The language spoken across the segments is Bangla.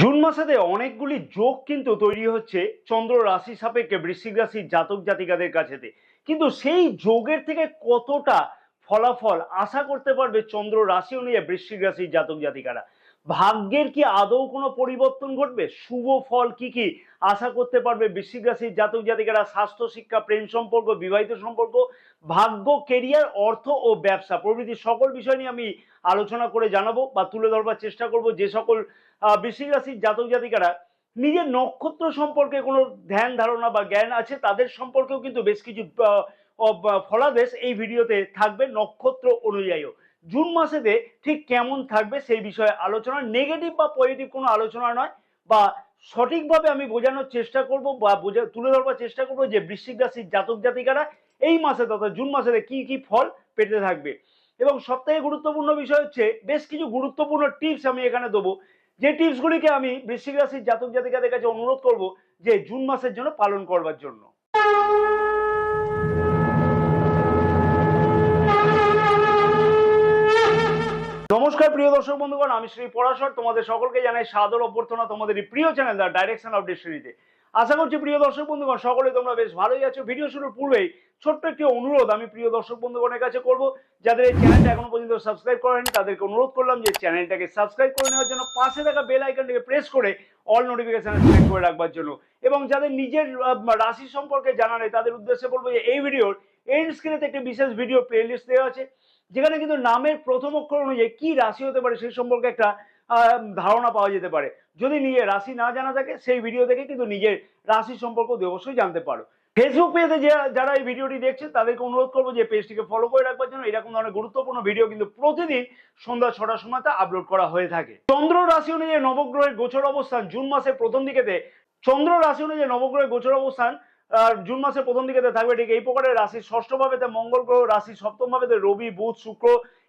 জুন মাসেতে অনেকগুলি যোগ কিন্তু তৈরি হচ্ছে চন্দ্র রাশি সাপেক্ষে বৃশ্চিক রাশির জাতক জাতিকাদের কাছেতে। কিন্তু সেই যোগের থেকে কতটা ফলাফল আশা করতে পারবে চন্দ্র রাশি অনুযায়ী বৃশ্চিক রাশির জাতক জাতিকারা? ভাগ্যের কি আদৌ কোনো পরিবর্তন ঘটবে? শুভ ফল কি কি আশা করতে পারবে বৃশ্চিক রাশির জাতক জাতিকারা? স্বাস্থ্য, শিক্ষা, প্রেম সম্পর্ক, বিবাহিত সম্পর্ক, ভাগ্য, কেরিয়ার, অর্থ ও ব্যবসা প্রভৃতি সকল বিষয় নিয়ে আমি আলোচনা করে জানাবো বা তুলে ধরবার চেষ্টা করব। যে সকল বৃশ্চিক রাশির জাতক জাতিকারা নিজের নক্ষত্র সম্পর্কে কোনো ধ্যান ধারণা বা জ্ঞান আছে, তাদের সম্পর্কেও কিন্তু বেশ কিছু ফলাদেশ এই ভিডিওতে থাকবে নক্ষত্র অনুযায়ীও। জুন মাসেতে ঠিক কেমন থাকবে সেই বিষয়ে আলোচনা, নেগেটিভ বা পজিটিভ কোনো আলোচনা নয়, বা সঠিকভাবে আমি বোঝানোর চেষ্টা করব বা তুলে ধরবার চেষ্টা করব যে বৃশ্চিক রাশির জাতক জাতিকারা এই মাসে তথা জুন মাসেতে কি কি ফল পেতে থাকবে। এবং সবথেকে গুরুত্বপূর্ণ বিষয় হচ্ছে বেশ কিছু গুরুত্বপূর্ণ টিপস আমি এখানে দেবো, যে টিপসগুলিকে আমি বৃশ্চিক রাশির জাতক জাতিকাদের কাছে অনুরোধ করব যে জুন মাসের জন্য পালন করবার জন্য। নমস্কার প্রিয় দর্শক বন্ধুগণ, আমি শ্রী পরাশর, তোমাদের সকলকে জানাই সাদর অভ্যর্থনা তোমাদের এই প্রিয় চ্যানেল দ্য ডাইরেকশন অফ ডেস্টিনিতে। আশা করছি প্রিয় দর্শক বন্ধুগণ সকলে তোমরা বেশ ভালোই আছো। ভিডিও শুরুর পূর্বেই ছোট্ট একটি অনুরোধ আমি প্রিয় দর্শক বন্ধুগণের কাছে করব, যাদের এই চ্যানেলটা এখনো পর্যন্ত সাবস্ক্রাইব করেনি তাদেরকে অনুরোধ করলাম যে চ্যানেলটাকে সাবস্ক্রাইব করে নেওয়ার জন্য, পাশে থাকা বেল আইকনটাকে প্রেস করে অল নোটিফিকেশন সিলেক্ট করে রাখবার জন্য। এবং যাদের নিজের রাশি সম্পর্কে জানা নেই তাদের উদ্দেশ্যে বলবো যে এই ভিডিওর এন্ড স্ক্রিনে একটি বিশেষ ভিডিও প্লেলিস্ট দেওয়া আছে, যেখানে কিন্তু নামের প্রথম অক্ষর অনুযায়ী কি রাশি হতে পারে সেই সম্পর্কে একটা ধারণা পাওয়া যেতে পারে। যদি নিজের রাশি না জানা থাকে সেই ভিডিও থেকে কিন্তু নিজের রাশি সম্পর্কে অবশ্যই জানতে পারো। ফেসবুক পেজে যারা এই ভিডিওটি দেখছে তাদেরকে অনুরোধ করবো যে পেজটিকে ফলো করে রাখবার জন্য। এরকম ধরনের গুরুত্বপূর্ণ ভিডিও কিন্তু প্রতিদিন সন্ধ্যা 6টার সময়তে আপলোড করা হয়ে থাকে। চন্দ্র রাশি অনুযায়ী নবগ্রহের গোচর অবস্থান জুন মাসের প্রথম দিকেতে, চন্দ্র রাশি অনুযায়ী নবগ্রহের গোচর অবস্থান জুন মাসের প্রথম দিকে থাকবে ঠিক এই প্রকারের। রাশির ষষ্ঠ ভাবেতে মঙ্গল গ্রহ, রাশির সপ্তম ভাবেতে রবি, বুধ, শুক্র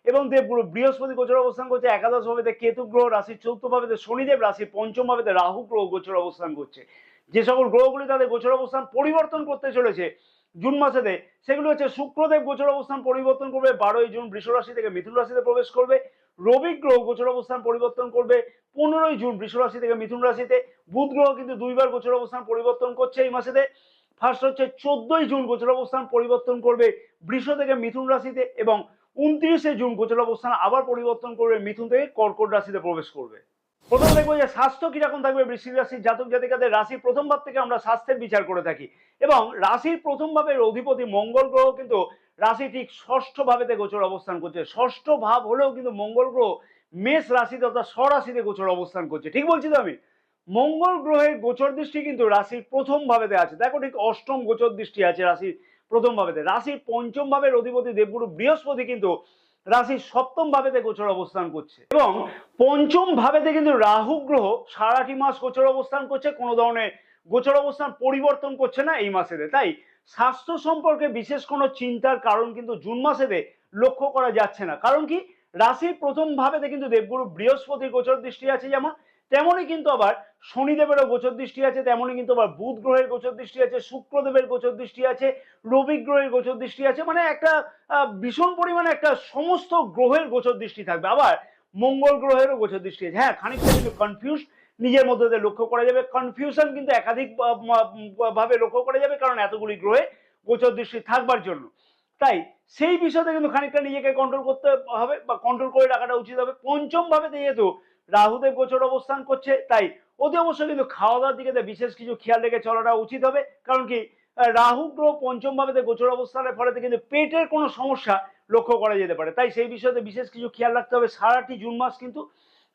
এবং দেবগুরু, বৃহস্পতি গোচর অবস্থান করছে একাদশ ভাবেতে কেতু গ্রহ, রাশির চতুর্থ ভাবেতে শনিদেব, রাশির পঞ্চম ভাবেতে রাহু গ্রহ গোচর অবস্থান করছে। যে সকল গ্রহগুলি তাদের গোচর অবস্থান পরিবর্তন করতে চলেছে জুন মাসেতে, সেগুলো হচ্ছে শুক্রদেব গোচর অবস্থান পরিবর্তন করবে 12ই জুন বৃষ রাশি থেকে মিথুন রাশিতে প্রবেশ করবে। রবি গ্রহ গোচর অবস্থান পরিবর্তন করবে 15ই জুন বৃষ রাশি থেকে মিথুন রাশিতে। বুধ গ্রহ কিন্তু দুইবার গোচর অবস্থান পরিবর্তন করছে এই মাসেতে। ফার্স্ট হচ্ছে 14ই জুন গোচর অবস্থান পরিবর্তন করবে বৃষ থেকে মিথুন রাশিতে, এবং 29শে জুন গোচর অবস্থান আবার পরিবর্তন করবে মিথুন থেকে কর্কট রাশিতে প্রবেশ করবে। প্রথম দেখবো যে স্বাস্থ্য কিরকম থাকবে বৃশ্চিক রাশির জাতক জাতিকাদের। রাশির প্রথম ভাব থেকে আমরা স্বাস্থ্যের বিচার করে থাকি, এবং রাশির প্রথম ভাবের অধিপতি মঙ্গল গ্রহ কিন্তু রাশি ঠিক ষষ্ঠ ভাবেতে গোচর অবস্থান করছে। ষষ্ঠ ভাব হলেও কিন্তু মঙ্গল গ্রহ মেষ রাশিতে অর্থাৎ স্বরাশিতে গোচর অবস্থান করছে। ঠিক বলছি তো আমি? মঙ্গল গ্রহের গোচর দৃষ্টি কিন্তু রাশির প্রথম ভাবেতে আছে, দেখো ঠিক অষ্টম গোচর দৃষ্টি আছে রাশির প্রথম ভাবেতে। রাশির পঞ্চম ভাবের অধিপতি দেবগুরু বৃহস্পতি কিন্তু রাশির সপ্তম ভাবেতে গোচর অবস্থান করছে, এবং পঞ্চম ভাবেতে কিন্তু রাহু গ্রহ সারাটি মাস গোচর অবস্থান করছে, কোনো ধরনের গোচর অবস্থান পরিবর্তন করছে না এই মাসেতে। তাই স্বাস্থ্য সম্পর্কে বিশেষ কোনো চিন্তার কারণ কিন্তু জুন মাসেতে লক্ষ্য করা যাচ্ছে না। কারণ কি, রাশির প্রথম ভাবেতে কিন্তু দেবগুরু বৃহস্পতির গোচর দৃষ্টি আছে, যেমন তেমনই কিন্তু আবার শনিদেবেরও গোচর দৃষ্টি আছে, তেমনই কিন্তু আবার বুধ গ্রহের গোচর দৃষ্টি আছে, শুক্রদেবের গোচর দৃষ্টি আছে, রবি গ্রহের গোচর দৃষ্টি আছে। মানে একটা ভীষণ পরিমাণে একটা সমস্ত গ্রহের গোচর দৃষ্টি থাকবে। আবার মঙ্গল গ্রহেরও গোচর দৃষ্টি আছে। হ্যাঁ, খানিকটা কিন্তু কনফিউজ নিজের মধ্যে লক্ষ্য করা যাবে, কনফিউশন কিন্তু একাধিক ভাবে লক্ষ্য করা যাবে, কারণ এতগুলি গ্রহে গোচর দৃষ্টি থাকবার জন্য। তাই সেই বিষয়তে কিন্তু খানিকটা নিজেকে কন্ট্রোল করতে হবে বা কন্ট্রোল করে রাখাটা উচিত হবে। পঞ্চম ভাবে যেহেতু রাহুদেব গোচর অবস্থান করছে, তাই অতি অবশ্যই কিন্তু খাওয়া দাওয়ার দিকে বিশেষ কিছু খেয়াল রেখে চলাটা উচিত হবে। কারণ কি, রাহু গ্রহ পঞ্চম ভাবে গোচর অবস্থানের ফলে কিন্তু পেটের কোনো সমস্যা লক্ষ্য করা যেতে পারে। তাই সেই বিষয়ে বিশেষ কিছু খেয়াল রাখতে হবে সারাটি জুন মাস কিন্তু।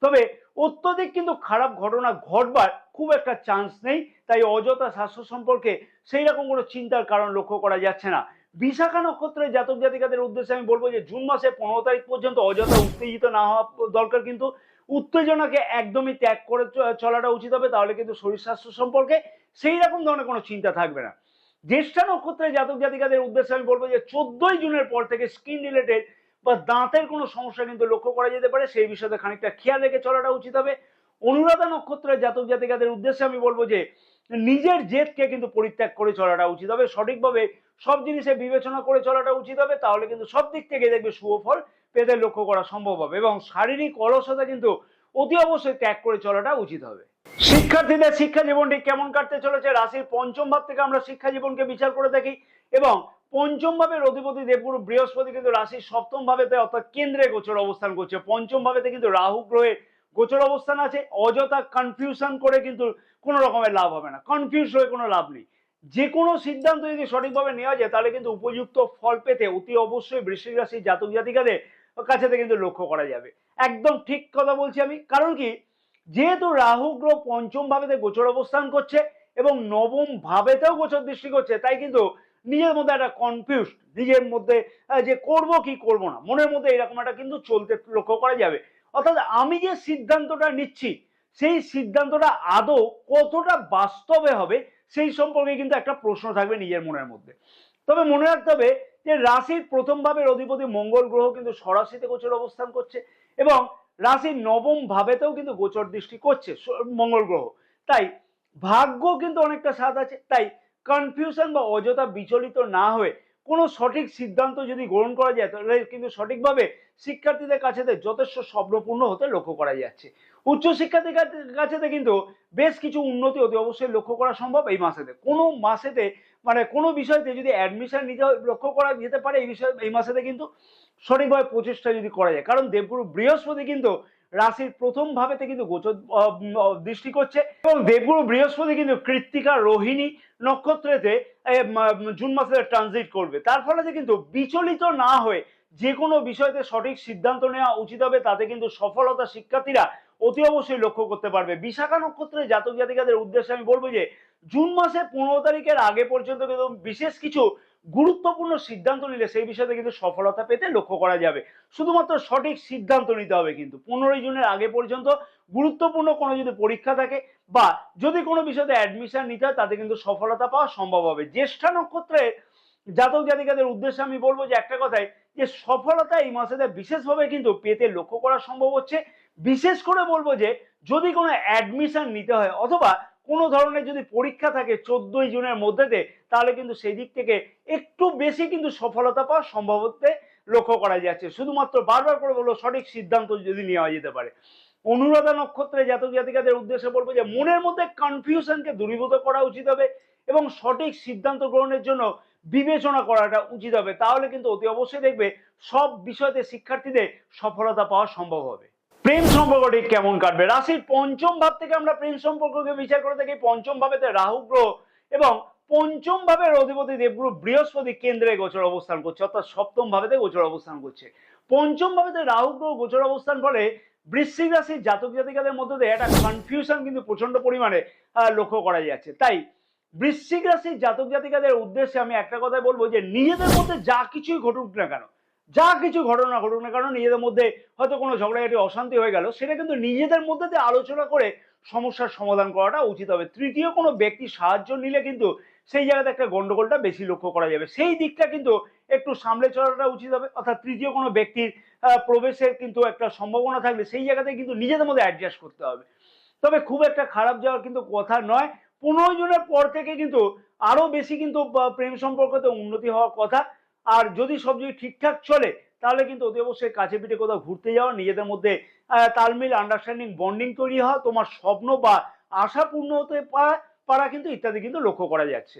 তবে অত্যধিক কিন্তু খারাপ ঘটনা ঘটবার খুব একটা চান্স নেই, তাই অযথা স্বাস্থ্য সম্পর্কে সেই রকম কোনো চিন্তার কারণ লক্ষ্য করা যাচ্ছে না। বিশাখা নক্ষত্রের জাতক জাতিকাদের উদ্দেশ্যে আমি বলবো যে জুন মাসে 15 তারিখ পর্যন্ত অযথা উত্তেজিত না হওয়া দরকার, কিন্তু উত্তেজনাকে একদমই ত্যাগ করে চলাটা উচিত হবে। তাহলে কিন্তু শরীর স্বাস্থ্য সম্পর্কে সেই রকম ধরনের কোনো চিন্তা থাকবে না। জ্যেষ্ঠা নক্ষত্রের জাতক জাতিকাদের উদ্দেশ্যে আমি বলবো যে 14ই জুনের পর থেকে স্কিন রিলেটেড বা দাঁতের কোনো সমস্যা কিন্তু লক্ষ্য করা যেতে পারে, সেই বিষয়ে খানিকটা খেয়াল রেখে চলাটা উচিত হবে। অনুরাধা নক্ষত্রের জাতক জাতিকাদের উদ্দেশ্যে আমি বলবো যে নিজের জেদকে কিন্তু পরিত্যাগ করে চলাটা উচিত হবে, সঠিকভাবে সব জিনিসে বিবেচনা করে চলাটা উচিত হবে। তাহলে কিন্তু সব দিক থেকে দেখবে শুভ ফল পেতে লক্ষ্য করা সম্ভব হবে, এবং শারীরিক অলসতা কিন্তু অতি অবশ্যই ত্যাগ করে চলাটা উচিত হবে। শিক্ষার্থীদের শিক্ষা জীবনটি কেমন কাটতে চলেছে, রাশির পঞ্চম ভাব থেকে আমরা শিক্ষা জীবনকে বিচার করে থাকি এবং পঞ্চম ভাবের অধিপতি দেবগুরু বৃহস্পতি কিন্তু রাশির সপ্তম ভাবেতে অর্থাৎ কেন্দ্রে গোচর অবস্থান করছে। পঞ্চম ভাবেতে কিন্তু রাহু গ্রহের গোচর অবস্থান আছে। অযথা কনফিউশন করে কিন্তু কোনো রকমের লাভ হবে না, কনফিউজ হয়ে কোনো লাভ নেই। যে কোনো সিদ্ধান্ত যদি সঠিকভাবে নেওয়া যায় তাহলে কিন্তু উপযুক্ত ফল পেতে অতি অবশ্যই বৃশ্চিক রাশির জাতক জাতিকাদের কাছে কিন্তু লক্ষ্য করা যাবে। একদম ঠিক কথা বলছি আমি, কারণ কি, যেহেতু রাহু গ্রহ পঞ্চম ভাবেতে গোচর অবস্থান করছে এবং নবম ভাবেতেও গোচর দৃষ্টি করছে, তাই কিন্তু নিজের মধ্যে একটা কনফিউজ, নিজের মধ্যে যে করব কি করব না, মনের মধ্যে এরকম একটা কিন্তু চলতে লক্ষ্য করা যাবে। অর্থাৎ আমি যে সিদ্ধান্তটা নিচ্ছি সেই সিদ্ধান্তটা আদৌ কতটা বাস্তবে হবে সেই সম্পর্কে কিন্তু একটা প্রশ্ন থাকবে নিজের মনের মধ্যে। তবে মনে রাখতে হবে যে রাশির প্রথম ভাবের অধিপতি মঙ্গল গ্রহ কিন্তু স্বরাশিতে গোচর অবস্থান করছে এবং রাশির নবম ভাবেতেও কিন্তু গোচর দৃষ্টি করছে মঙ্গল গ্রহ। তাই ভাগ্য কিন্তু অনেকটা সাথ আছে। তাই কনফিউশন বা অযথা বিচলিত না হয়ে কোনো সঠিক সিদ্ধান্ত যদি গ্রহণ করা যায় তাহলে কিন্তু সঠিকভাবে শিক্ষার্থীদের কাছে যথেষ্ট স্বপ্নপূর্ণ হতে লক্ষ্য করা যাচ্ছে। উচ্চ শিক্ষার্থীদের কাছে কিন্তু বেশ কিছু উন্নতি অতি অবশ্যই লক্ষ্য করা সম্ভব এই মাসেতে। কোনো মাসেতে মানে কোনো বিষয়তে যদি অ্যাডমিশন নিতে লক্ষ্য করা যেতে পারে এই বিষয়ে এই মাসেতে কিন্তু সঠিকভাবে প্রচেষ্টা যদি করা যায়, কারণ দেবগুরু বৃহস্পতি কিন্তু রাশির প্রথম ভাবেতে কিন্তু গোচর দৃষ্টি করছে এবং দেবগুরু বৃহস্পতি কিন্তু কৃত্তিকা রোহিণী নক্ষত্রেতে জুন মাসে ট্রানজিট করবে। তার ফলে যে কিন্তু বিচলিত না হয়ে যে কোনো বিষয়তে সঠিক সিদ্ধান্ত নেওয়া উচিত হবে, তাতে কিন্তু সফলতা শিক্ষার্থীরা অতি অবশ্যই লক্ষ্য করতে পারবে। বিশাখা নক্ষত্রের জাতক জাতিকাদের উদ্দেশ্যে আমি বলবো যে জুন মাসে 15 তারিখের আগে পর্যন্ত কিন্তু বিশেষ কিছু গুরুত্বপূর্ণ সিদ্ধান্ত নিলে সেই বিষয়তে কিন্তু সফলতা পেতে লক্ষ্য করা যাবে। শুধুমাত্র সঠিক সিদ্ধান্ত নিতে হবে। কিন্তু 15 জুনের আগে পর্যন্ত গুরুত্বপূর্ণ কোনো যদি পরীক্ষা থাকে বা যদি কোনো বিষয়তে অ্যাডমিশন নিতে হয় তাতে কিন্তু সফলতা পাওয়া সম্ভব হবে। জ্যেষ্ঠা নক্ষত্রের জাতক জাতিকাদের উদ্দেশ্যে আমি বলবো যে একটা কথাই, যে সফলতা এই মাসেতে বিশেষভাবে কিন্তু পেতে লক্ষ্য করা সম্ভব হচ্ছে। বিশেষ করে বলবো যে যদি কোনো অ্যাডমিশন নিতে হয় অথবা কোনো ধরনের যদি পরীক্ষা থাকে 14 জুনের মধ্যেতে, তাহলে কিন্তু সেই দিক থেকে একটু বেশি কিন্তু সফলতা পাওয়া সম্ভব হতে লক্ষ্য করা যাচ্ছে। শুধুমাত্র বারবার করে বলবো সঠিক সিদ্ধান্ত যদি নেওয়া যেতে পারে। অনুরাধা নক্ষত্রে জাতক জাতিকাদের উদ্দেশ্যে বলবো যে মনের মধ্যে কনফিউশনকে দূরীভূত করা উচিত হবে এবং সঠিক সিদ্ধান্ত গ্রহণের জন্য বিবেচনা করাটা উচিত হবে। তাহলে কিন্তু অতি অবশ্যই দেখবে সব বিষয়তে শিক্ষার্থীদের সফলতা পাওয়া সম্ভব হবে। প্রেম সম্পর্কটি কেমন কাটবে, রাশির পঞ্চম ভাব থেকে আমরা প্রেম সম্পর্ককে বিচার করে থাকি। পঞ্চম ভাবেতে রাহু গ্রহ এবং পঞ্চম ভাবের অধিপতি দেবগুরু বৃহস্পতি কেন্দ্রে গোচর অবস্থান করছে, অর্থাৎ সপ্তম ভাবেতে গোচর অবস্থান করছে। পঞ্চম ভাবেতে রাহু গ্রহ গোচর অবস্থান ফলে বৃশ্চিক রাশির জাতক জাতিকাদের মধ্যে একটা কনফিউশন কিন্তু প্রচন্ড পরিমাণে লক্ষ্য করা যাচ্ছে। তাই বৃশ্চিক রাশির জাতক জাতিকাদের উদ্দেশ্যে আমি একটা কথাই বলবো যে নিজেদের মধ্যে যা কিছুই ঘটুক না কেন, যা কিছু ঘটনা ঘটুক না কেন, নিজেদের মধ্যে হয়তো কোনো ঝগড়াঝাটি অশান্তি হয়ে গেল, সেটা কিন্তু নিজেদের মধ্যে আলোচনা করে সমস্যার সমাধান করাটা উচিত হবে। তৃতীয় কোনো ব্যক্তির সাহায্য নিলে কিন্তু সেই জায়গাতে একটা গন্ডগোলটা বেশি লক্ষ্য করা যাবে। সেই দিকটা কিন্তু একটু সামলে চলাটা উচিত হবে। অর্থাৎ তৃতীয় কোনো ব্যক্তির প্রবেশের কিন্তু একটা সম্ভাবনা থাকলে সেই জায়গাতে কিন্তু নিজেদের মধ্যে অ্যাডজাস্ট করতে হবে। তবে খুব একটা খারাপ যাওয়ার কিন্তু কথা নয়। 15 জনের পর থেকে কিন্তু আরো বেশি কিন্তু প্রেম সম্পর্কতে উন্নতি হওয়ার কথা। আর যদি সব যদি ঠিকঠাক চলে তাহলে কিন্তু অতি অবশ্যই কাছে পিঠে কোথাও ঘুরতে যাওয়া, নিজেদের মধ্যে তালমিল, আন্ডারস্ট্যান্ডিং, বন্ডিং তৈরি হওয়া, তোমার স্বপ্ন বা আশা পূর্ণ হতে পারা কিন্তু ইত্যাদি কিন্তু লক্ষ্য করা যাচ্ছে।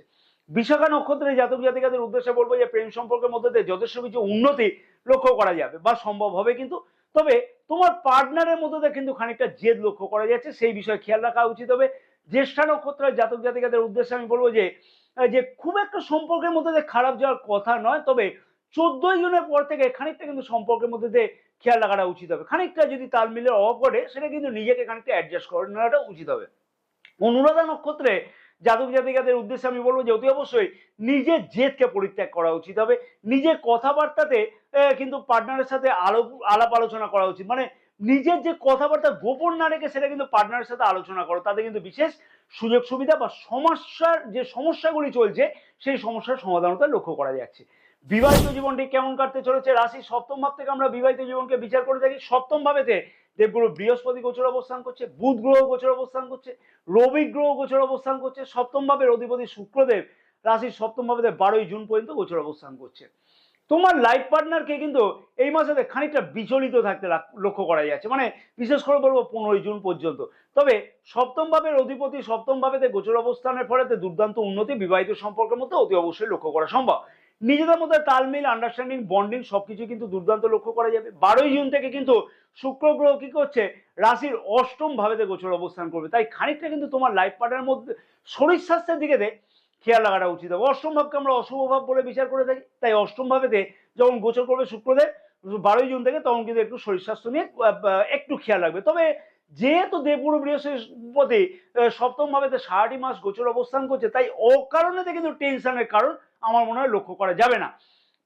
বিশাখা নক্ষত্রের জাতক জাতিকাদের উদ্দেশ্যে বলবো যে প্রেম সম্পর্কের মধ্যে যথেষ্ট কিছু উন্নতি লক্ষ্য করা যাবে বা সম্ভব হবে কিন্তু। তবে তোমার পার্টনারের মধ্যে কিন্তু খানিকটা জেদ লক্ষ্য করা যাচ্ছে, সেই বিষয়ে খেয়াল রাখা উচিত হবে। জ্যেষ্ঠা নক্ষত্রের জাতক জাতিকাদের উদ্দেশ্যে আমি বলবো যে যে খুব একটা সম্পর্কের মধ্যে খারাপ যাওয়ার কথা নয়, তবে 14 জনের পর থেকে খানিকটা কিন্তু সম্পর্কের মধ্যে খেয়াল রাখাটা উচিত হবে। খানিকটা যদি তাল মিলের অভাব ঘটে সেটা কিন্তু নিজেকে খানিকটা অ্যাডজাস্ট করে নেওয়াটা উচিত হবে। অনুরাধা নক্ষত্রে জাতক জাতিকাদের উদ্দেশ্যে আমি বলবো যে অতি অবশ্যই নিজের জেদকে পরিত্যাগ করা উচিত হবে। নিজের কথাবার্তাতে কিন্তু পার্টনারের সাথে আলাপ আলোচনা করা উচিত। মানে নিজের যে কথাবার্তা গোপন না রেখে সেটা কিন্তু পার্টনারের সাথে আলোচনা করো, তাতে কিন্তু বিশেষ সুযোগ সুবিধা বা সমস্যার যে সমস্যাগুলি চলছে সেই সমস্যার সমাধান হতে লক্ষ্য করা যাচ্ছে। বিবাহিত জীবনটি কেমন কাটতে চলেছে, রাশি সপ্তম ভাব থেকে আমরা বিবাহিত জীবনকে বিচার করে থাকি। সপ্তম ভাবেতে দেবগুরু বৃহস্পতি গোচর অবস্থান করছে, বুধ গ্রহ গোচর অবস্থান করছে, রবি গ্রহ গোচর অবস্থান করছে। সপ্তম ভাবের অধিপতি শুক্রদেব রাশির সপ্তম ভাবেতে 12 জুন পর্যন্ত গোচর অবস্থান করছে। তোমার লাইফ পার্টনারকে কিন্তু এই মাসে খানিকটা বিচলিত থাকতে লক্ষ্য করা যাচ্ছে, মানে বিশেষ করে বলবো 15 জুন পর্যন্ত। তবে সপ্তম ভাবের অধিপতি সপ্তম ভাবেতে গোচর অবস্থানের ফলে দুর্দান্ত উন্নতি বিবাহিত সম্পর্কের মধ্যে অতি অবশ্যই লক্ষ্য করা সম্ভব। নিজেদের মধ্যে তালমিল, আন্ডারস্ট্যান্ডিং, বন্ডিং সবকিছু কিন্তু দুর্দান্ত লক্ষ্য করা যাবে। 12ই জুন থেকে কিন্তু শুক্র গ্রহ কি করছে, রাশির অষ্টম ভাবেতে গোচর অবস্থান করবে। তাই খানিকটা কিন্তু তোমার লাইফ পার্টনারের মধ্যে শরীর স্বাস্থ্যের দিকে খেয়াল রাখাটা উচিত হবে। অষ্টম ভাবকে আমরা অশুভ ভাব বলে বিচার করে থাকি, তাই অষ্টম ভাবেতে যখন গোচর করবে শুক্রদেব 12ই জুন থেকে, তখন কিন্তু একটু শরীর স্বাস্থ্য নিয়ে একটু খেয়াল রাখবে। তবে যেহেতু দেবগুরু বৃহস্পতি সপ্তম ভাবেতে 6টি মাস গোচর অবস্থান করছে, তাই অকারণে কিন্তু টেনশনের কারণ আমার মনে হয় লক্ষ্য করা যাবে না।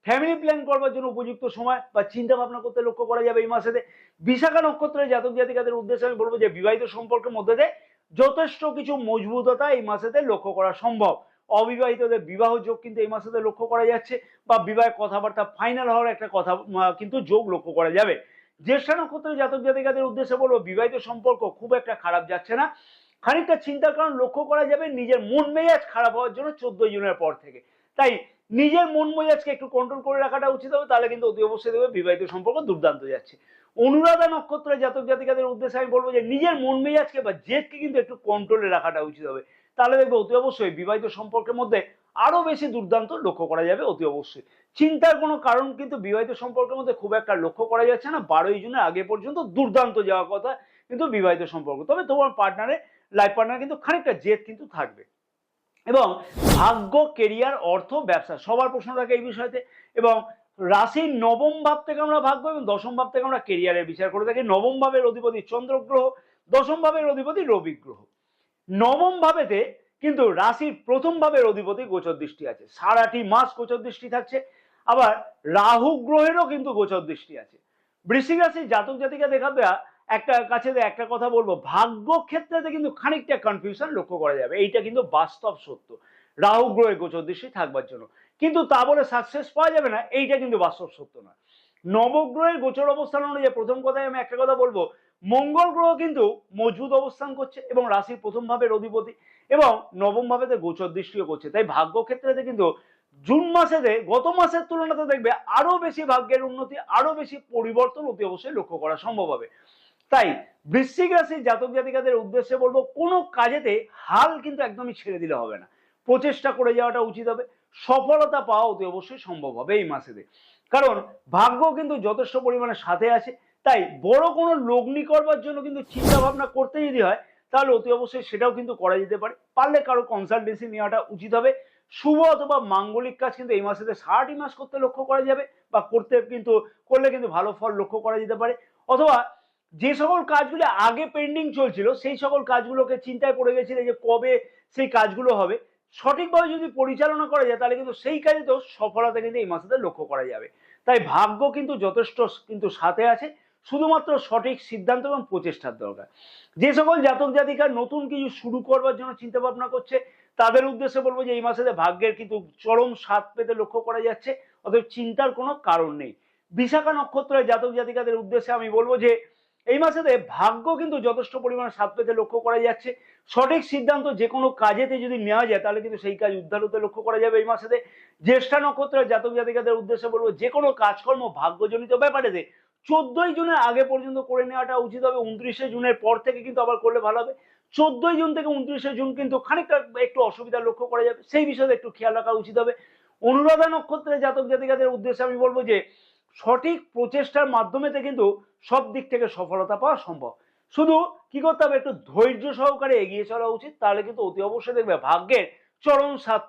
ফ্যামিলি প্ল্যান করবার জন্য উপযুক্ত সময় বা চিন্তা ভাবনা করতে লক্ষ্য করা যাবে এই মাসেতে। বিশাখা নক্ষত্রের জাতক জাতিকাদের উদ্দেশ্যে আমি বলবো যে বিবাহিত সম্পর্কের মধ্যে দিয়ে যথেষ্ট কিছু মজবুততা এই মাসেতে লক্ষ্য করা সম্ভব। অবিবাহিতদের বিবাহ যোগ কিন্তু এই মাসেতে লক্ষ্য করা যাচ্ছে, বা বিবাহের কথাবার্তা ফাইনাল হওয়ার একটা কথা কিন্তু যোগ লক্ষ্য করা যাবে। জ্যেষ্ঠা নক্ষত্রের জাতক জাতিকাদের উদ্দেশ্যে বলবো বিবাহিত সম্পর্ক খুব একটা খারাপ যাচ্ছে না। খানিকটা চিন্তার কারণ লক্ষ্য করা যাবে নিজের মন মেজাজ খারাপ হওয়ার জন্য 14 জুনের পর থেকে। তাই নিজের মন মেজাজকে একটু কন্ট্রোল করে রাখাটা উচিত হবে, তাহলে কিন্তু অতি অবশ্যই দেখবে বিবাহিত সম্পর্ক দুর্দান্ত যাচ্ছে। অনুরাধা নক্ষত্রের জাতক জাতিকাদের উদ্দেশ্যে আমি বলবো যে নিজের মন মেজাজকে বা জেদকে কিন্তু একটু কন্ট্রোলে রাখাটা উচিত হবে, তাহলে দেখবে অতি অবশ্যই বিবাহিত সম্পর্কের মধ্যে আরো বেশি দুর্দান্ত লক্ষ্য করা যাবে। অতি অবশ্যই চিন্তার কোনো কারণ কিন্তু বিবাহিত সম্পর্কের মধ্যে খুব একটা লক্ষ্য করা যাচ্ছে না। 12ই জুনের আগে পর্যন্ত দুর্দান্ত যাওয়ার কথা কিন্তু বিবাহিত সম্পর্ক। তবে তোমার পার্টনারের লাইফ পার্টনার কিন্তু খানিকটা জেদ কিন্তু থাকবে। এবং ভাগ্য, কেরিয়ার, অর্থ, ব্যবসা সবার প্রশ্ন থাকে এই বিষয়তে। এবং রাশির নবম ভাব থেকে আমরা ভাগ্য এবং দশম ভাব থেকে আমরা কেরিয়ারের বিচার করে থাকি। নবম ভাবের অধিপতি চন্দ্র গ্রহ, দশম ভাবের অধিপতি রবি গ্রহ। নবম ভাবেতে কিন্তু রাশির প্রথম ভাবের অধিপতি গোচর দৃষ্টি আছে, সারাটি মাস গোচর দৃষ্টি থাকছে। আবার রাহু গ্রহেরও কিন্তু গোচর দৃষ্টি আছে। বৃশ্চিক রাশির জাতক জাতিকা দেখাবে একটা কথা বলবো, ভাগ্য ক্ষেত্রে কিন্তু খানিকটা কনফিউশন লক্ষ্য করা যাবে, এইটা কিন্তু বাস্তব সত্য। রাহু গ্রহের গোচর দৃষ্টি থাকবার জন্য কিন্তু তা বলে সাকসেস পাওয়া যাবে না, এইটা কিন্তু বাস্তব সত্য না। নবগ্রহের গোচর অবস্থান অনুযায়ী প্রথম কথায় আমি একটা কথা বলবো, মঙ্গল গ্রহ কিন্তু মজবুত অবস্থান করছে এবং রাশির প্রথম ভাবের অধিপতি এবং নবম ভাবেতে গোচর দৃষ্টিও করছে। তাই ভাগ্য ক্ষেত্রে কিন্তু জুন মাসেতে গত মাসের তুলনাতে দেখবে আরো বেশি ভাগ্যের উন্নতি, আরো বেশি পরিবর্তন অতি অবশ্যই লক্ষ্য করা সম্ভব হবে। তাই বৃশ্চিক রাশির জাতক জাতিকাদের উদ্দেশ্যে বলবো কোনো কাজেতে হাল কিন্তু একদমই ছেড়ে দিলে হবে না, প্রচেষ্টা করে যাওয়াটা উচিত হবে। সফলতা পাওয়া অতি অবশ্যই সম্ভব হবে এই মাসেতে, কারণ ভাগ্য কিন্তু যথেষ্ট পরিমাণে সাথে আছে। তাই বড় কোনো লগ্নি করবার জন্য কিন্তু চিন্তা ভাবনা করতে যদি হয়, তাহলে অতি অবশ্যই সেটাও কিন্তু করা যেতে পারে। পারলে কারো কনসালটেন্সি নেওয়াটা উচিত হবে। শুভ অথবা মাঙ্গলিক কাজ কিন্তু এই মাসেতে 6টি মাস করতে লক্ষ্য করা যাবে, বা করলে কিন্তু ভালো ফল লক্ষ্য করা যেতে পারে। অথবা যে সকল কাজগুলো আগে পেন্ডিং চলছিল সেই সকল কাজগুলোকে চিন্তায় পড়ে গেছিল যে কবে সেই কাজগুলো হবে, সঠিকভাবে যদি পরিচালনা করা যায় তাহলে কিন্তু সেই কাজে তো সফলতা কিন্তু এই মাসেতে লক্ষ্য করা যাবে। তাই ভাগ্য কিন্তু যথেষ্ট কিন্তু সাথে আছে, শুধুমাত্র সঠিক সিদ্ধান্ত এবং প্রচেষ্টার দরকার। যে সকল জাতক জাতিকা নতুন কিছু শুরু করবার জন্য চিন্তা ভাবনা করছে তাদের উদ্দেশ্যে বলবো যে এই মাসেতে ভাগ্যের কিন্তু চরম স্বাদ পেতে লক্ষ্য করা যাচ্ছে, অতএব চিন্তার কোনো কারণ নেই। বিশাখা নক্ষত্রের জাতক জাতিকাদের উদ্দেশ্যে আমি বলবো যে এই মাসেতে ভাগ্য কিন্তু যথেষ্ট পরিমাণে স্বাদ পেতে লক্ষ্য করা যাচ্ছে। সঠিক সিদ্ধান্ত যে কোনো কাজেতে যদি নেওয়া যায় তাহলে কিন্তু সেই কাজ উদ্ধার হতে লক্ষ্য করা যাবে এই মাসেতে। জ্যেষ্ঠা নক্ষত্রের জাতক জাতিকাদের উদ্দেশ্যে বলবো যে কোনো কাজকর্ম ভাগ্যজনিত ব্যাপারেতে 14ই জুনের আগে পর্যন্ত করে নেওয়াটা উচিত হবে। 29শে জুনের পর থেকে কিন্তু আবার করলে ভালো হবে। 14ই জুন থেকে 29শে জুন কিন্তু খানিকটা একটু অসুবিধা লক্ষ্য করা যাবে, সেই বিষয়ে একটু খেয়াল রাখা উচিত হবে। অনুরাধা নক্ষত্রের জাতক জাতিকাদের উদ্দেশ্যে আমি বলবো যে সঠিক প্রচেষ্টার মাধ্যমে কিন্তু সব দিক থেকে সফলতা পাওয়া সম্ভব। শুধু কি করতে হবে, একটু ধৈর্য সহকারে এগিয়ে চলা উচিত, তাহলে কিন্তু অতি অবশ্যই দেখবে ভাগ্যের চরম স্বাদ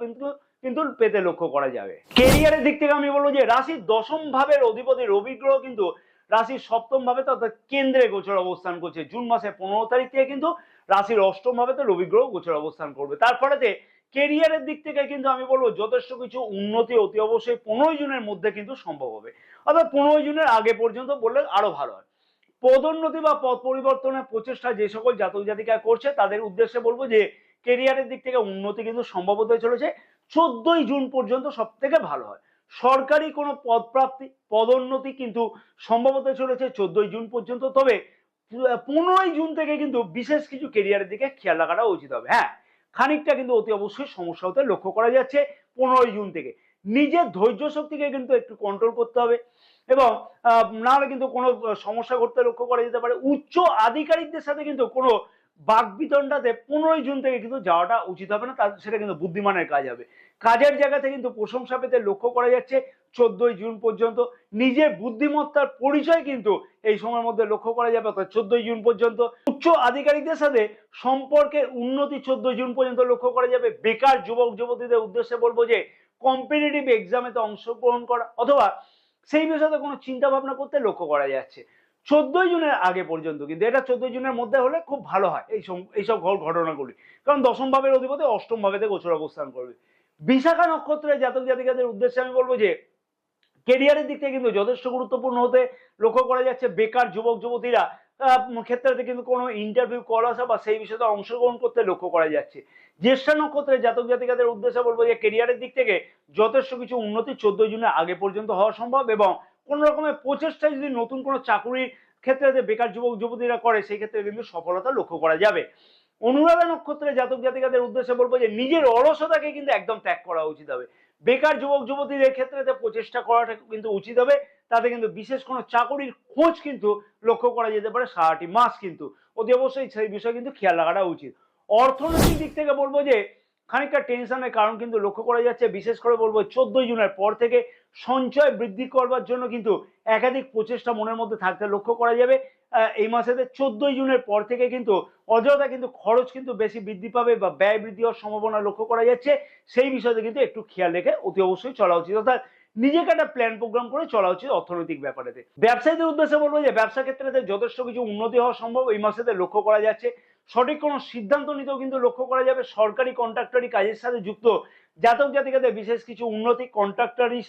কিন্তু পেতে লক্ষ্য করা যাবে। কেরিয়ারের দিক থেকে আমি বলবো যে রাশির দশম ভাবের অধিপতি রবি গ্রহ কিন্তু রাশির সপ্তম ভাবে অর্থাৎ কেন্দ্রে গোচর অবস্থান করছে। জুন মাসের 15 তারিখ থেকে কিন্তু রাশির অষ্টম ভাবেতে রবি গ্রহ গোচর অবস্থান করবে। তারপরে কেরিয়ারের দিক থেকে কিন্তু আমি বলবো যথেষ্ট কিছু উন্নতি অতি অবশ্যই 15ই জুনের মধ্যে কিন্তু সম্ভব হবে, অর্থাৎ 15ই জুনের আগে পর্যন্ত বললে আরো ভালো হয়। পদোন্নতি বা পদ পরিবর্তনের প্রচেষ্টা যে সকল জাতক জাতিকা করছে তাদের উদ্দেশ্যে বলবো যে কেরিয়ারের দিক থেকে উন্নতি কিন্তু সম্ভব হতে চলেছে। 14ই জুন পর্যন্ত সব থেকে ভালো হয়। সরকারি কোনো পদপ্রাপ্তি, পদোন্নতি কিন্তু সম্ভব হতে চলেছে 14ই জুন পর্যন্ত। তবে 15ই জুন থেকে কিন্তু বিশেষ কিছু কেরিয়ারের দিকে খেয়াল রাখাটা উচিত হবে। হ্যাঁ, খানিকটা কিন্তু অতি অবশ্যই সমস্যা হতে লক্ষ্য করা যাচ্ছে 15ই জুন থেকে। নিজের ধৈর্য শক্তিকে কিন্তু একটু কন্ট্রোল করতে হবে এবং নাহলে কিন্তু কোনো সমস্যা ঘটতে লক্ষ্য করা যেতে পারে। উচ্চ আধিকারিকদের সাথে কিন্তু কোনো বাকবিতণ্ডাতে 15ই জুন থেকে কিন্তু যাওয়াটা উচিত হবে না, সেটা কিন্তু বুদ্ধিমানের কাজ হবে। কাজের জায়গাতে কিন্তু প্রশংসা পেতে লক্ষ্য করা যাচ্ছে 14ই জুন পর্যন্ত। নিজের বুদ্ধিমত্তার পরিচয় কিন্তু এই সময়ের মধ্যে লক্ষ্য করা যাবে, অর্থাৎ 14ই জুন পর্যন্ত। উচ্চ আধিকারিকদের সাথে সম্পর্কের উন্নতি 14ই জুন পর্যন্ত লক্ষ্য করা যাবে। বেকার যুবক যুবতীদের উদ্দেশ্যে বলবো যে কম্পিটিটিভ এক্সামেতে অংশগ্রহণ করা অথবা সেই বিষয়ে কোনো চিন্তা ভাবনা করতে লক্ষ্য করা যাচ্ছে 14ই জুনের আগে পর্যন্ত। কিন্তু এটা 14ই জুনের মধ্যে হলে খুব ভালো হয় এইসব ঘটনাগুলি, কারণ দশম ভাবের অধিপতি অষ্টম ভাবেতে গোচর অবস্থান করবে। বিশাখা নক্ষত্রের জাতক জাতিকাদের উদ্দেশ্যে আমি বলবো যে কেরিয়ারের দিক থেকে কিন্তু যথেষ্ট গুরুত্বপূর্ণ হতে লক্ষ্য করা যাচ্ছে। বেকার যুবক যুবতীরা ক্ষেত্রে কিন্তু কোনো ইন্টারভিউ কল আসা বা সেই বিষয়ে অংশগ্রহণ করতে লক্ষ্য করা যাচ্ছে। জ্যেষ্ঠা নক্ষত্রের জাতক জাতিকাদের উদ্দেশ্যে বলবো যে কেরিয়ারের দিক থেকে যথেষ্ট কিছু উন্নতি 14ই জুনের আগে পর্যন্ত হওয়া সম্ভব এবং কোন রকমের প্রচেষ্টা যদি নতুন কোনো চাকুরির ক্ষেত্রে বেকার যুবক যুবতীরা করে সেই ক্ষেত্রে কিন্তু সফলতা লক্ষ্য করা যাবে। অনুরাধা নক্ষত্রের জাতক জাতিকাদের উদ্দেশ্যে বলবো যে নিজের অলসতাকে কিন্তু একদম ত্যাগ করা উচিত হবে। বেকার যুবক যুবতীদের ক্ষেত্রে প্রচেষ্টা করাটা কিন্তু উচিত হবে, তাতে কিন্তু বিশেষ কোনো চাকরির খোঁজ কিন্তু লক্ষ্য করা যেতে পারে সারাটি মাস, কিন্তু অতি অবশ্যই সেই বিষয়ে কিন্তু খেয়াল রাখাটা উচিত। অর্থনৈতিক দিক থেকে বলবো যে খানিকটা টেনশনের কারণ কিন্তু লক্ষ্য করা যাচ্ছে। বিশেষ করে বলবো 14ই জুনের পর থেকে সঞ্চয় বৃদ্ধি করবার জন্য কিন্তু একাধিক প্রচেষ্টা মনের মধ্যে থাকতে লক্ষ্য করা যাবে। এই মাসেতে 14ই জুনের পর থেকে কিন্তু অযথা কিন্তু খরচ কিন্তু বেশি বৃদ্ধি পাবে বা ব্যয় বৃদ্ধি হওয়ার সম্ভাবনা লক্ষ্য করা যাচ্ছে। সেই বিষয়তে কিন্তু একটু খেয়াল রেখে অতি অবশ্যই চলা উচিত, অর্থাৎ নিজেকে একটা প্ল্যান প্রোগ্রাম করে চলা উচিত অর্থনৈতিক ব্যাপারেতে। ব্যবসায়ীদের উদ্দেশ্যে বলবো যে ব্যবসা ক্ষেত্রে যথেষ্ট কিছু উন্নতি হওয়া সম্ভব এই মাসেতে লক্ষ্য করা যাচ্ছে। সঠিক কোনো সিদ্ধান্ত নিতেও কিন্তু লক্ষ্য করা যাবে। সরকারি কন্ট্রাক্টরি কাজের সাথে যুক্ত জাতক জাতিকাদের বিশেষ কিছু উন্নতি, কন্ট্রাক্টরি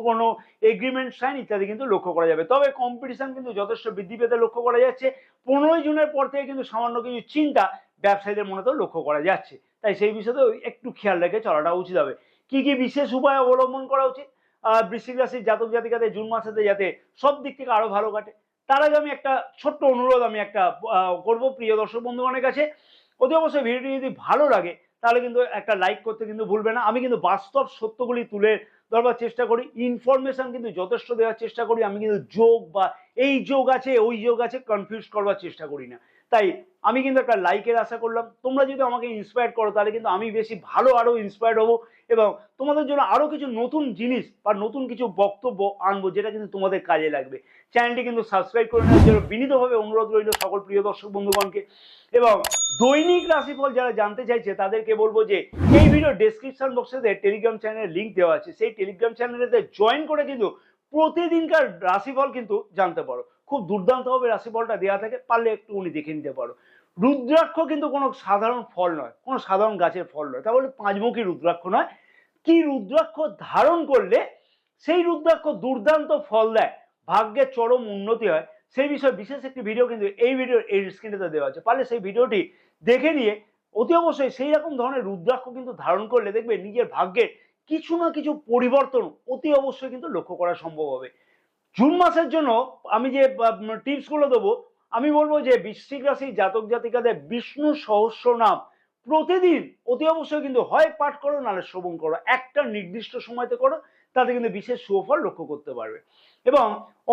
কোনো এগ্রিমেন্ট সাইন ইত্যাদি কিন্তু লক্ষ্য করা যাবে। তবে কম্পিটিশন কিন্তু যথেষ্ট বৃদ্ধি পেতে লক্ষ্য করা যাচ্ছে। 15ই জুনের পর থেকে কিন্তু সামান্য কিছু চিন্তা ব্যবসায়ীদের মনেতেও লক্ষ্য করা যাচ্ছে, তাই সেই বিষয়তেও একটু খেয়াল রেখে চলাটা উচিত হবে। কি কি বিশেষ উপায় অবলম্বন করা উচিত বৃশ্চিক রাশির জাতক জাতিকাদের জুন মাসেতে যাতে সব দিক থেকে আরো ভালো কাটে, তার আগে আমি একটা ছোট্ট অনুরোধ করবো প্রিয় দর্শক বন্ধুগণের কাছে। অতি অবশ্যই ভিডিওটি যদি ভালো লাগে তাহলে কিন্তু একটা লাইক করতে কিন্তু ভুলবে না। আমি কিন্তু বাস্তব সত্যগুলি তুলে ধরবার চেষ্টা করি, ইনফরমেশন কিন্তু যথেষ্ট দেওয়ার চেষ্টা করি। আমি কিন্তু যোগ বা এই যোগ আছে ওই যোগ আছে কনফিউজ করবার চেষ্টা করি না। তাই আমি কিন্তু একটা লাইকের আশা করলাম। তোমরা যদি আমাকে ইন্সপায়ার করো তাহলে কিন্তু আমি বেশি ভালো আরো ইন্সপায়ার্ড হবো এবং তোমাদের জন্য আরো কিছু নতুন জিনিস বা নতুন কিছু বক্তব্য আনবো যেটা কিন্তু তোমাদের কাজে লাগবে। চ্যানেলটি কিন্তু সাবস্ক্রাইব করে নেওয়ার জন্য বিনীতভাবে অনুরোধ রইল সকল প্রিয় দর্শক বন্ধুগণকে। এবং দৈনিক রাশিফল যারা জানতে চাইছে তাদেরকে বলবো যে এই ভিডিও ডেসক্রিপশন বক্সে টেলিগ্রাম চ্যানেলের লিঙ্ক দেওয়া আছে, সেই টেলিগ্রাম চ্যানেলেতে জয়েন করে কিন্তু প্রতিদিনকার রাশিফল কিন্তু জানতে পারো। খুব দুর্দান্তভাবে রাশিফলটা দেওয়া থাকে, পারলে একটু উনি দেখে নিতে পারো। রুদ্রাক্ষ কিন্তু কোনো সাধারণ ফল নয়, কোনো সাধারণ গাছের ফল নয়, তা বলে পাঁচমুখী রুদ্রাক্ষ নয়। কি রুদ্রাক্ষ ধারণ করলে সেই রুদ্রাক্ষ দুর্দান্ত ফল দেয়, ভাগ্যের চরম উন্নতি হয়, সেই বিষয়ে বিশেষ একটি ভিডিও কিন্তু এই ভিডিওর এই স্ক্রিনেতে দেওয়া আছে। পারলে সেই ভিডিওটি দেখে নিয়ে অতি অবশ্যই সেই রকম ধরনের রুদ্রাক্ষ কিন্তু ধারণ করলে দেখবে নিজের ভাগ্যের কিছু না কিছু পরিবর্তন অতি অবশ্যই কিন্তু লক্ষ্য করা সম্ভব হবে। জুন মাসের জন্য আমি যে টিপস গুলো দেবো, আমি বলবো যে বৃশ্চিক রাশির জাতক জাতিকাদের বিষ্ণু সহস্র নাম প্রতিদিন অতি অবশ্যই কিন্তু হয় পাঠ করো নাহলে শ্রবণ করো, একটা নির্দিষ্ট সময়তে করো, তাতে কিন্তু বিশেষ সুফল লক্ষ্য করতে পারবে। এবং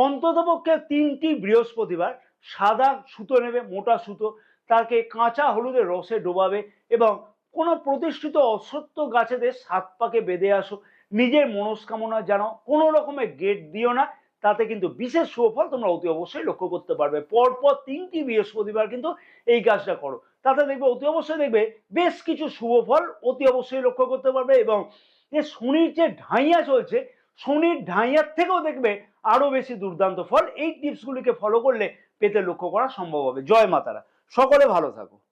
অন্ততপক্ষে 3টি বৃহস্পতিবার সাদা সুতো নেবে, মোটা সুতো, তাকে কাঁচা হলুদের রসে ডোবাবে এবং কোনো প্রতিষ্ঠিত অশ্বত্থ গাছেদের 7 পাকে বেঁধে আসো। নিজের মনস্কামনা জানাও, কোনো রকমের গেট দিও না, তাতে কিন্তু বিশেষ সুফল তোমরা অতি অবশ্যই লক্ষ্য করতে পারবে। পরপর 3টি বৃহস্পতিবার কিন্তু এই কাজটা করো, তাতে দেখবে অতি অবশ্যই দেখবে বেশ কিছু শুভ ফল অতি অবশ্যই লক্ষ্য করতে পারবে। এবং যে শনির যে ঢাইয়া চলছে, শনির ঢাইয়ার থেকেও দেখবে আরো বেশি দুর্দান্ত ফল এই টিপসগুলিকে ফলো করলে পেতে লক্ষ্য করা সম্ভব হবে। জয় মাতারা, সকলে ভালো থাকো।